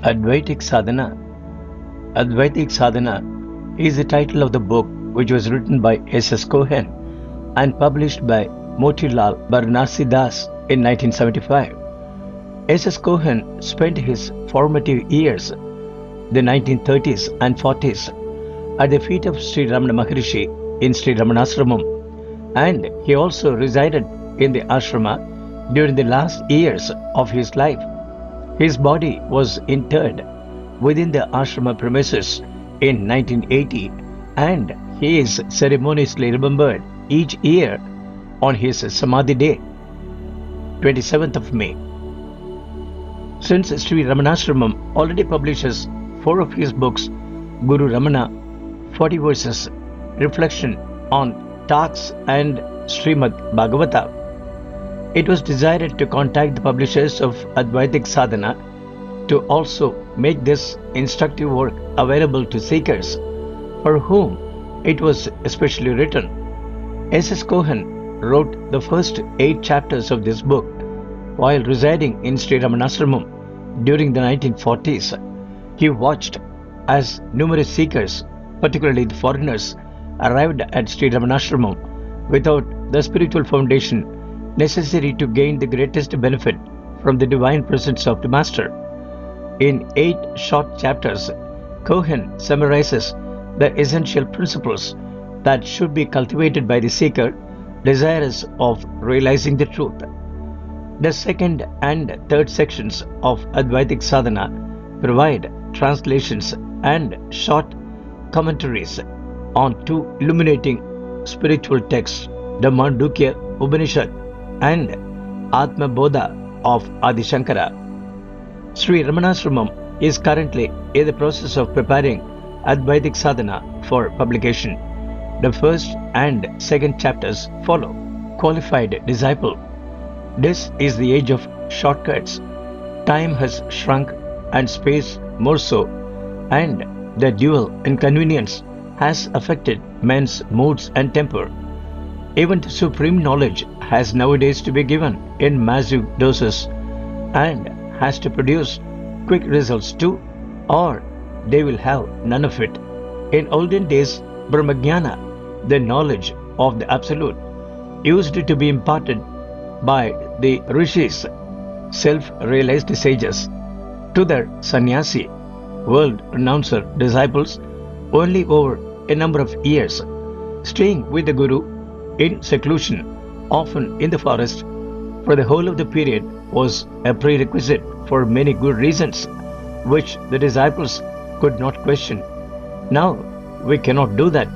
Advaitic Sadhana. Advaitic Sadhana is the title of the book which was written by S.S Cohen and published by Motilal Barnarsidass in 1975. S.S Cohen spent his formative years, the 1930s and 40s, at the feet of Sri Ramana Maharshi in Sri Ramanasramam, and he also resided in the Ashrama during the last years of his life. His body was interred within the Ashrama premises in 1980, and he is ceremoniously remembered each year on his samadhi day, 27th of May. Since Sri Ramanasramam already publishes 4 of his books, Guru Ramana, 40 verses, Reflection on Talks and Srimad Bhagavata, it was decided to contact the publishers of Advaitic Sadhana to also make this instructive work available to seekers for whom it was especially written. S.S Cohen wrote the first 8 chapters of this book while residing in Sri Ramanasramam during the 1940s. He watched as numerous seekers, particularly the foreigners, arrived at Sri Ramanasramam without the spiritual foundation necessary to gain the greatest benefit from the divine presence of the Master. In 8 short chapters, Cohen summarizes the essential principles that should be cultivated by the seeker desirous of realizing the truth. The second and third sections of Advaitic Sadhana provide translations and short commentaries on 2 illuminating spiritual texts, the Mandukya Upanishad and Atma Bodha of Adi Shankara. Sri Ramanasramam is currently in the process of preparing Advaitic Sadhana for publication. The first and second chapters follow. Qualified disciple. This is the age of shortcuts. Time has shrunk and space more so, and the dual inconvenience has affected men's moods and temper. Even the supreme knowledge has nowadays to be given in massive doses and has to produce quick results too, or they will have none of it. In olden days, Brahmajnana, the knowledge of the Absolute, used to be imparted by the rishis, self-realized sages, to their sannyasi, world-renouncer disciples only over a number of years. Staying with the Guru in seclusion, often in the forest, for the whole of the period was a prerequisite for many good reasons, which the disciples could not question. Now we cannot do that.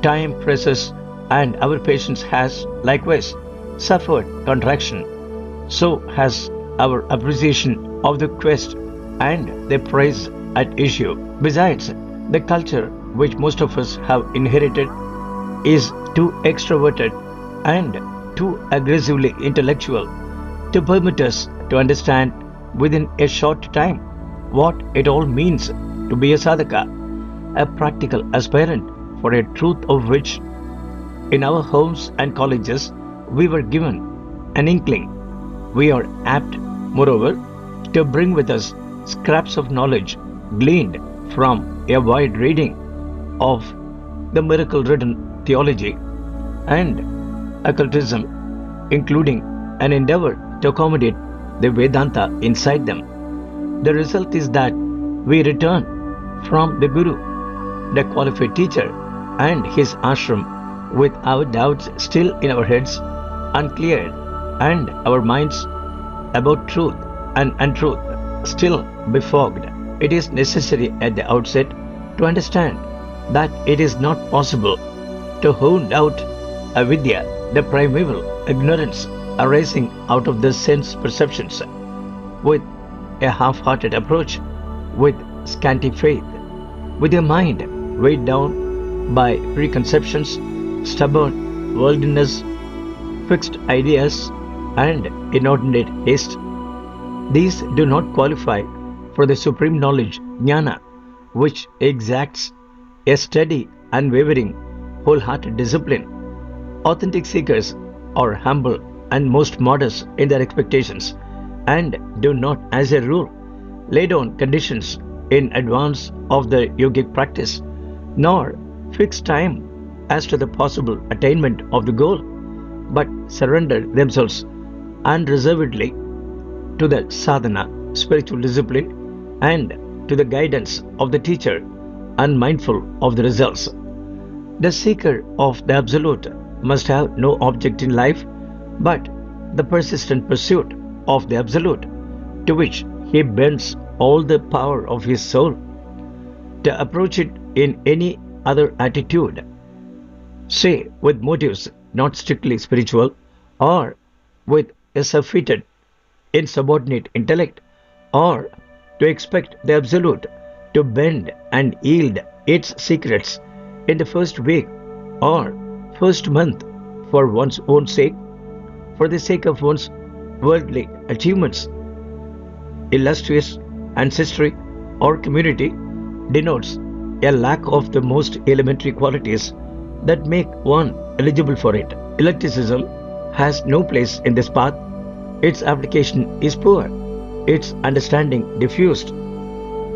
Time presses, and our patience has likewise suffered contraction. So has our appreciation of the quest and the prize at issue. Besides, the culture which most of us have inherited is too extroverted and too aggressively intellectual to permit us to understand within a short time what it all means to be a sadhaka, a practical aspirant for a truth of which in our homes and colleges we were given an inkling. We are apt, moreover, to bring with us scraps of knowledge gleaned from a wide reading of the miracle-ridden theology and occultism, including an endeavor to accommodate the Vedanta inside them. The result is that we return from the Guru, the qualified teacher, and his ashram with our doubts still in our heads, uncleared, and our minds about truth and untruth still befogged. It is necessary at the outset to understand that it is not possible to hone out avidya, the primeval ignorance arising out of the sense perceptions, with a half-hearted approach, with scanty faith, with a mind weighed down by preconceptions, stubborn worldliness, fixed ideas, and inordinate haste. These do not qualify for the supreme knowledge, jnana, which exacts a steady, unwavering, wholehearted discipline. Authentic seekers are humble and most modest in their expectations, and do not, as a rule, lay down conditions in advance of the yogic practice, nor fix time as to the possible attainment of the goal, but surrender themselves unreservedly to the sadhana, spiritual discipline, and to the guidance of the teacher, unmindful of the results. The seeker of the Absolute must have no object in life but the persistent pursuit of the Absolute, to which he bends all the power of his soul. To approach it in any other attitude, say with motives not strictly spiritual, or with a surfeited, insubordinate intellect, or to expect the Absolute to bend and yield its secrets in the first week or first month for one's own sake, for the sake of one's worldly achievements, illustrious ancestry, or community, denotes a lack of the most elementary qualities that make one eligible for it. Eclecticism has no place in this path. Its application is poor, its understanding diffused.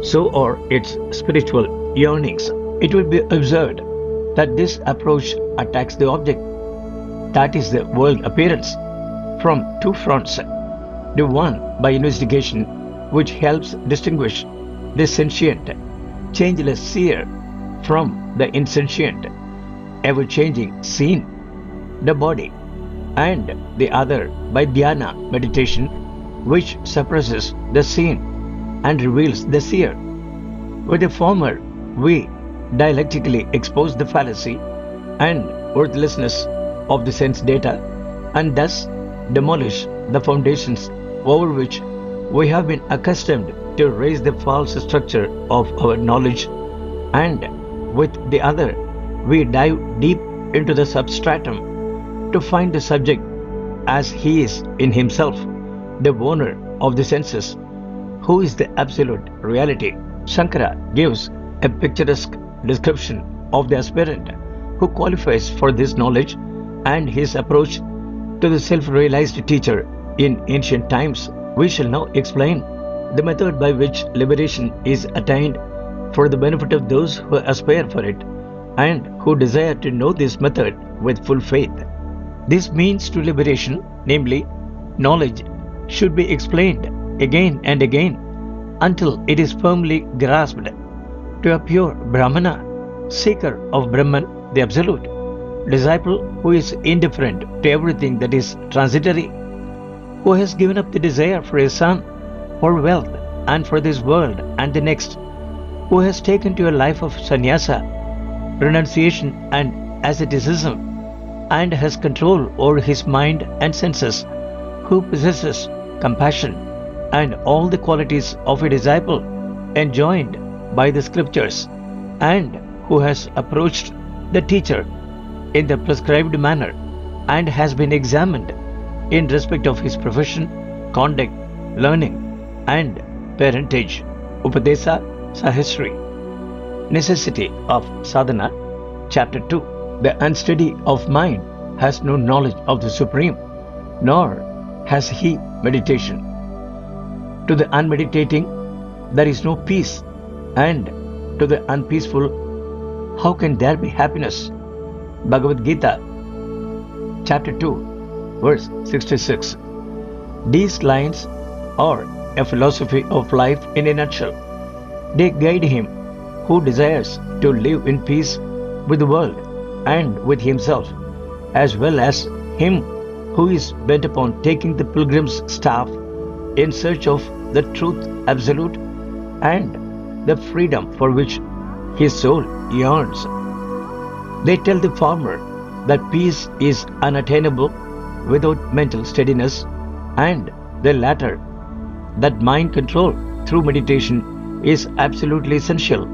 So are its spiritual yearnings. It will be observed that this approach attacks the object, that is the world appearance, from two fronts. The one by investigation, which helps distinguish the sentient, changeless seer from the insentient, ever-changing scene, the body, and the other by dhyana meditation, which suppresses the scene and reveals the seer. With the former, we dialectically expose the fallacy and worthlessness of the sense data, and thus demolish the foundations over which we have been accustomed to raise the false structure of our knowledge, and with the other we dive deep into the substratum to find the subject as he is in himself, the owner of the senses, who is the absolute reality. Shankara gives a picturesque description of the aspirant who qualifies for this knowledge and his approach to the self-realized teacher in ancient times. We shall now explain the method by which liberation is attained for the benefit of those who aspire for it and who desire to know this method with full faith. This means to liberation, namely knowledge, should be explained again and again until it is firmly grasped. To a pure Brahmana, seeker of Brahman, the Absolute, disciple who is indifferent to everything that is transitory, who has given up the desire for a son, for wealth, and for this world and the next, who has taken to a life of sannyasa, renunciation and asceticism, and has control over his mind and senses, who possesses compassion and all the qualities of a disciple enjoined by the scriptures, and who has approached the teacher in the prescribed manner and has been examined in respect of his profession, conduct, learning, and parentage. Upadesa Sahasri. Necessity of Sadhana, Chapter 2. The unsteady of mind has no knowledge of the Supreme, nor has he meditation. To the unmeditating, there is no peace, and to the unpeaceful, how can there be happiness? Bhagavad Gita, Chapter 2, verse 66. These lines are a philosophy of life in a nutshell. They guide him who desires to live in peace with the world and with himself, as well as him who is bent upon taking the pilgrim's staff in search of the truth absolute and the freedom for which his soul yearns. They tell the former that peace is unattainable without mental steadiness, and the latter that mind control through meditation is absolutely essential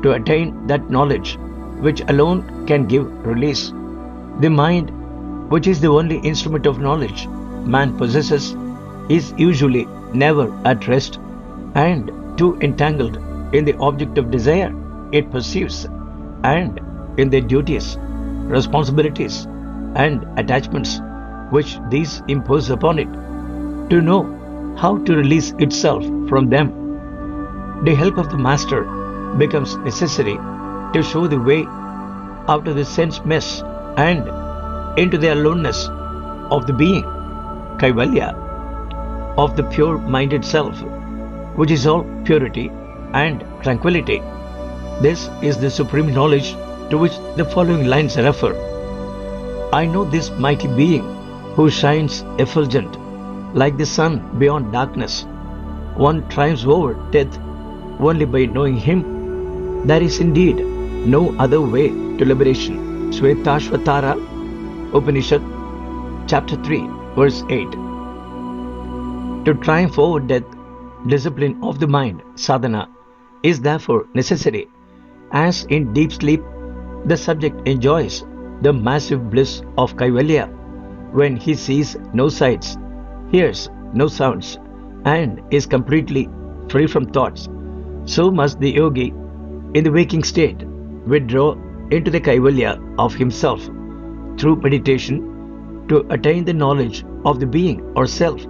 to attain that knowledge which alone can give release. The mind, which is the only instrument of knowledge man possesses, is usually never at rest, and too entangled in the object of desire it perceives, and in the duties, responsibilities, and attachments which these impose upon it. To know how to release itself from them The help of the master becomes necessary to show the way out of the sense mess and into the aloneness of the being, Kaivalya, of the pure-minded self, which is all purity and tranquility. This is the supreme knowledge to which the following lines refer. I know this mighty being who shines effulgent like the sun beyond darkness. One triumphs over death only by knowing him. There is indeed no other way to liberation. Shvetashvatara Upanishad, chapter 3, verse 8. To triumph over death, discipline of the mind, sadhana, is therefore necessary, as in deep sleep the subject enjoys the massive bliss of Kaivalya when he sees no sights, hears no sounds, and is completely free from thoughts. So must the yogi in the waking state withdraw into the Kaivalya of himself through meditation to attain the knowledge of the being or self,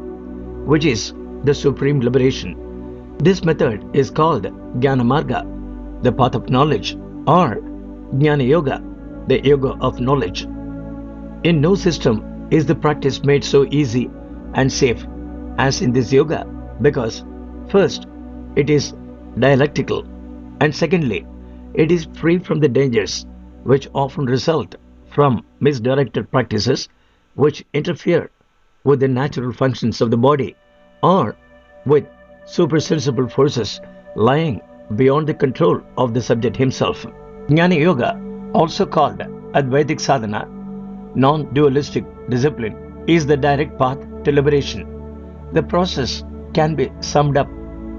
which is the supreme liberation. This method is called Jnana Marga, the path of knowledge, or Jnana Yoga, the yoga of knowledge. In no system is the practice made so easy and safe as in this yoga, because first, it is dialectical, and secondly, it is free from the dangers which often result from misdirected practices which interfere with the natural functions of the body or with supersensible forces lying beyond the control of the subject himself. Jnana Yoga, also called Advaitic Sadhana, non-dualistic discipline, is the direct path to liberation. The process can be summed up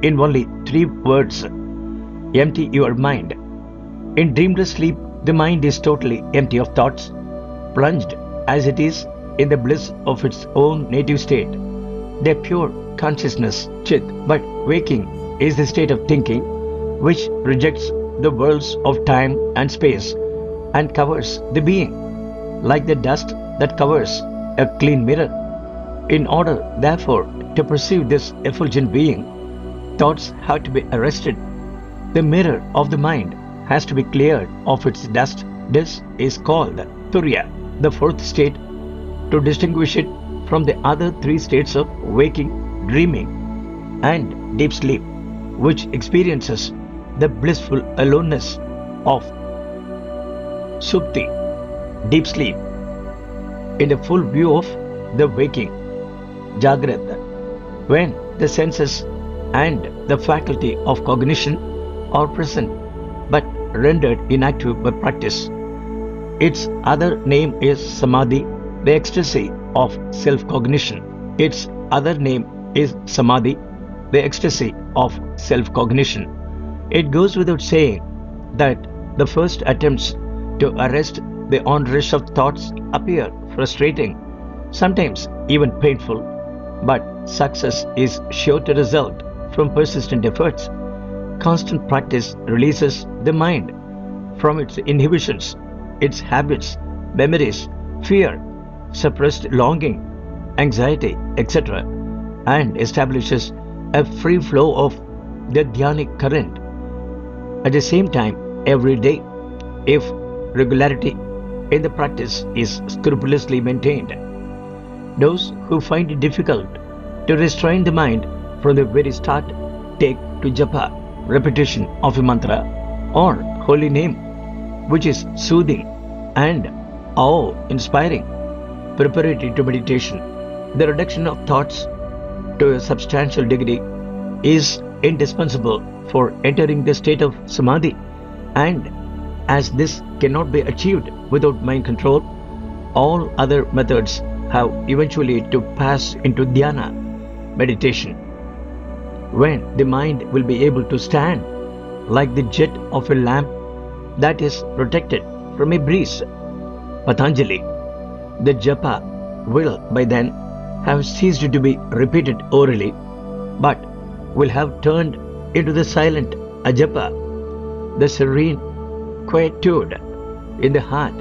in only 3 words: empty your mind. In dreamless sleep, the mind is totally empty of thoughts, plunged as it is in the bliss of its own native state, the pure consciousness, Chit. But waking is the state of thinking which rejects the worlds of time and space and covers the being like the dust that covers a clean mirror. In order, therefore, to perceive this effulgent being, thoughts have to be arrested. The mirror of the mind has to be cleared of its dust. This is called Turya, the 4th state, to distinguish it from the other 3 states of waking, dreaming, and deep sleep, which experiences the blissful aloneness of Supti, deep sleep, in the full view of the waking, Jagrata, when the senses and the faculty of cognition are present but rendered inactive by practice. Its other name is Samadhi, the ecstasy of self-cognition. Its other name is Samadhi, the ecstasy of self-cognition. It goes without saying that the first attempts to arrest the onrush of thoughts appear frustrating, sometimes even painful, but success is sure to result from persistent efforts. Constant practice releases the mind from its inhibitions, its habits, memories, fear, suppressed longing, anxiety, etc., and establishes a free flow of the dhyanic current. At the same time, every day, if regularity in the practice is scrupulously maintained, those who find it difficult to restrain the mind from the very start take to japa, repetition of a mantra or holy name, which is soothing and awe-inspiring, preparatory to meditation. The reduction of thoughts to a substantial degree is indispensable for entering the state of samadhi, and as this cannot be achieved without mind control, all other methods have eventually to pass into dhyana, meditation, when the mind will be able to stand like the jet of a lamp that is protected from a breeze. Patanjali, the japa will by then have ceased to be repeated orally, but will have turned into the silent ajapa, the serene quietude in the heart,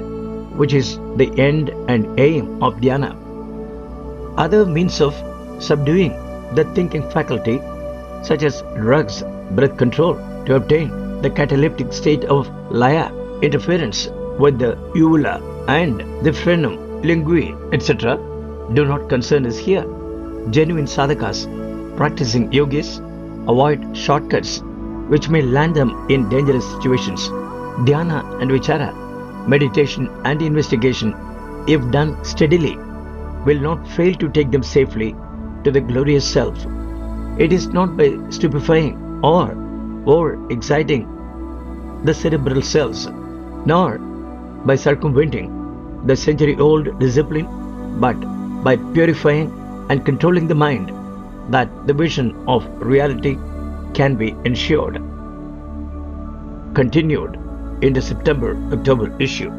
which is the end and aim of dhyana. Other means of subduing the thinking faculty such as drugs, breath control, to obtain the cataleptic state of laya, interference with the uvula and the frenum linguae, etc., do not concern us here. Genuine sadhakas, practicing yogis, avoid shortcuts which may land them in dangerous situations. Dhyana and vichara, meditation and investigation, if done steadily, will not fail to take them safely to the glorious self. It is not by stupefying or exciting the cerebral cells, nor by circumventing the century-old discipline, but by purifying and controlling the mind, that the vision of reality can be ensured. Continued in the September-October issue.